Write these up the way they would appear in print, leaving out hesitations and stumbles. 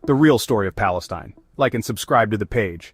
The real story of Palestine. Like and subscribe to the page.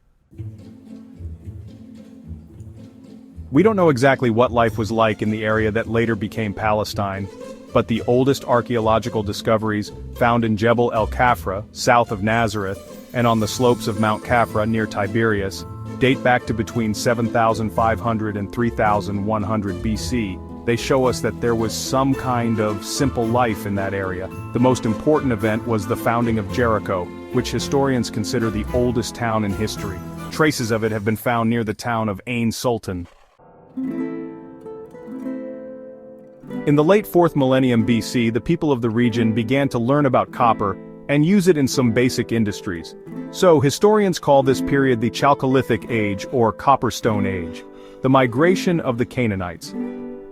We don't know exactly what life was like in the area that later became Palestine, but the oldest archaeological discoveries, found in Jebel el-Kafra, south of Nazareth, and on the slopes of Mount Kafra near Tiberias, date back to between 7,500 and 3,100 BC. They show us that there was some kind of simple life in that area. The most important event was the founding of Jericho, which historians consider the oldest town in history. Traces of it have been found near the town of Ain Sultan. In the late 4th millennium BC, the people of the region began to learn about copper and use it in some basic industries. So historians call this period the Chalcolithic Age or Copperstone Age. The migration of the Canaanites.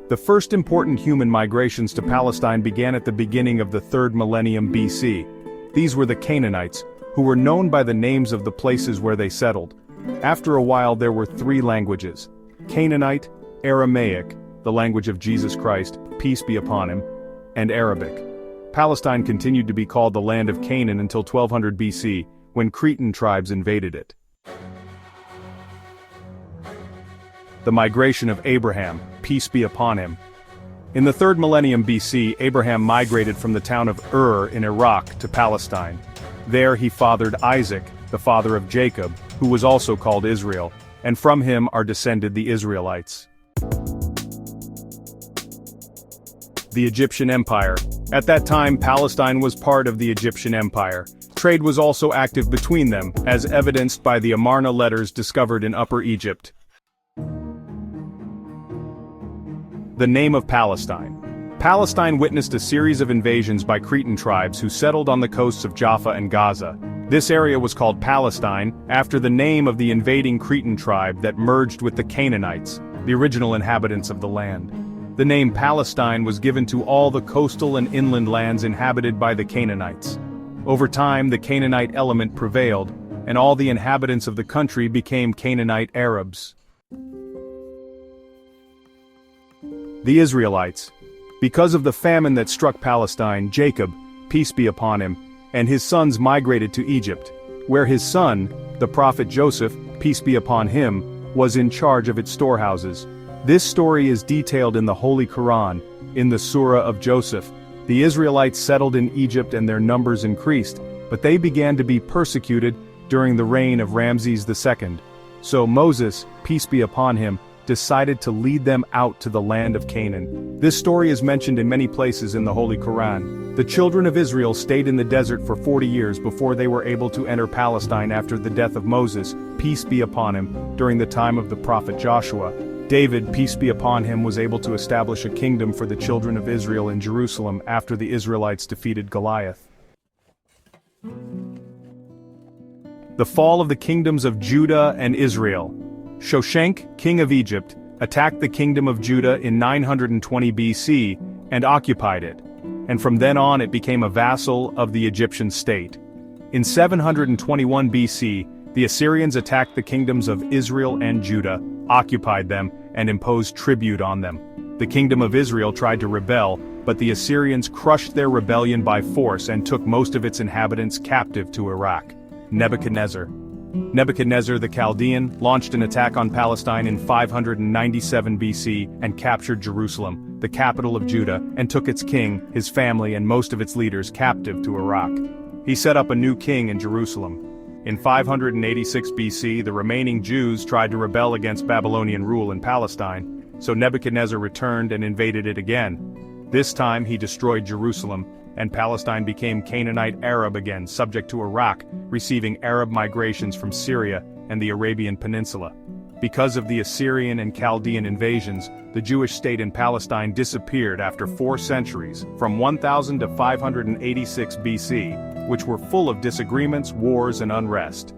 The first important human migrations to Palestine began at the beginning of the 3rd millennium BC. These were the Canaanites, who were known by the names of the places where they settled. After a while there were 3 languages: Canaanite, Aramaic, the language of Jesus Christ, peace be upon him, and Arabic. Palestine continued to be called the land of Canaan until 1200 BC, when Cretan tribes invaded it. The migration of Abraham, peace be upon him. In the 3rd millennium BC, Abraham migrated from the town of Ur in Iraq to Palestine. There he fathered Isaac, the father of Jacob, who was also called Israel, and from him are descended the Israelites. The Egyptian Empire. At that time, Palestine was part of the Egyptian Empire. Trade was also active between them, as evidenced by the Amarna letters discovered in Upper Egypt. The name of Palestine. Palestine witnessed a series of invasions by Cretan tribes who settled on the coasts of Jaffa and Gaza. This area was called Palestine, after the name of the invading Cretan tribe that merged with the Canaanites, the original inhabitants of the land. The name Palestine was given to all the coastal and inland lands inhabited by the Canaanites. Over time, the Canaanite element prevailed, and all the inhabitants of the country became Canaanite Arabs. The Israelites. Because of the famine that struck Palestine, Jacob, peace be upon him, and his sons migrated to Egypt, where his son, the prophet Joseph, peace be upon him, was in charge of its storehouses. This story is detailed in the Holy Quran, in the Surah of Joseph. The Israelites settled in Egypt and their numbers increased, but they began to be persecuted during the reign of Ramses II. So Moses, peace be upon him, decided to lead them out to the land of Canaan. This story is mentioned in many places in the Holy Quran. The children of Israel stayed in the desert for 40 years before they were able to enter Palestine after the death of Moses, peace be upon him, during the time of the prophet Joshua. David, peace be upon him, was able to establish a kingdom for the children of Israel in Jerusalem after the Israelites defeated Goliath. The fall of the kingdoms of Judah and Israel. Shoshenq, king of Egypt, attacked the kingdom of Judah in 920 BC and occupied it, and from then on it became a vassal of the Egyptian state. In 721 BC, the Assyrians attacked the kingdoms of Israel and Judah, occupied them, and imposed tribute on them. The kingdom of Israel tried to rebel, but the Assyrians crushed their rebellion by force and took most of its inhabitants captive to Iraq. Nebuchadnezzar the Chaldean launched an attack on Palestine in 597 BC and captured Jerusalem, the capital of Judah, and took its king, his family, and most of its leaders captive to Iraq. He set up a new king in Jerusalem. In 586 BC, the remaining Jews tried to rebel against Babylonian rule in Palestine, so Nebuchadnezzar returned and invaded it again. This time he destroyed Jerusalem, and Palestine became Canaanite Arab again, subject to Iraq, receiving Arab migrations from Syria and the Arabian Peninsula. Because of the Assyrian and Chaldean invasions, the Jewish state in Palestine disappeared after 4 centuries, from 1000 to 586 BC, which were full of disagreements, wars, and unrest.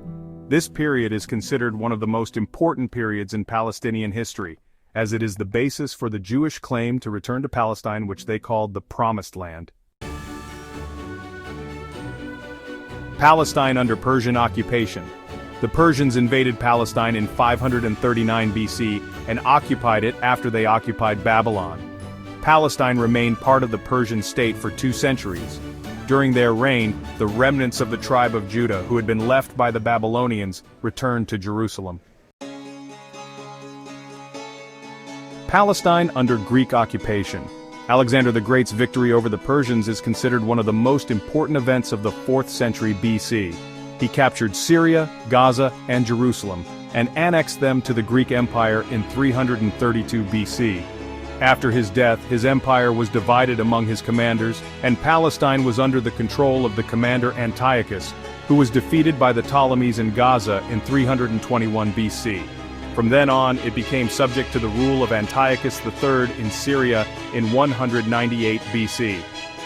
This period is considered one of the most important periods in Palestinian history, as it is the basis for the Jewish claim to return to Palestine, which they called the Promised Land. Palestine under Persian occupation. The Persians invaded Palestine in 539 BC and occupied it after they occupied Babylon. Palestine remained part of the Persian state for 2 centuries. During their reign, the remnants of the tribe of Judah who had been left by the Babylonians returned to Jerusalem. Palestine under Greek occupation. Alexander the Great's victory over the Persians is considered one of the most important events of the 4th century BC. He captured Syria, Gaza, and Jerusalem, and annexed them to the Greek Empire in 332 BC. After his death, his empire was divided among his commanders, and Palestine was under the control of the commander Antiochus, who was defeated by the Ptolemies in Gaza in 321 BC. From then on, it became subject to the rule of Antiochus III in Syria in 198 BC.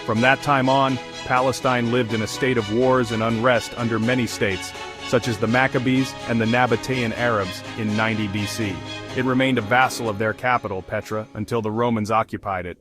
From that time on, Palestine lived in a state of wars and unrest under many states, such as the Maccabees and the Nabatean Arabs in 90 BC. It remained a vassal of their capital, Petra, until the Romans occupied it.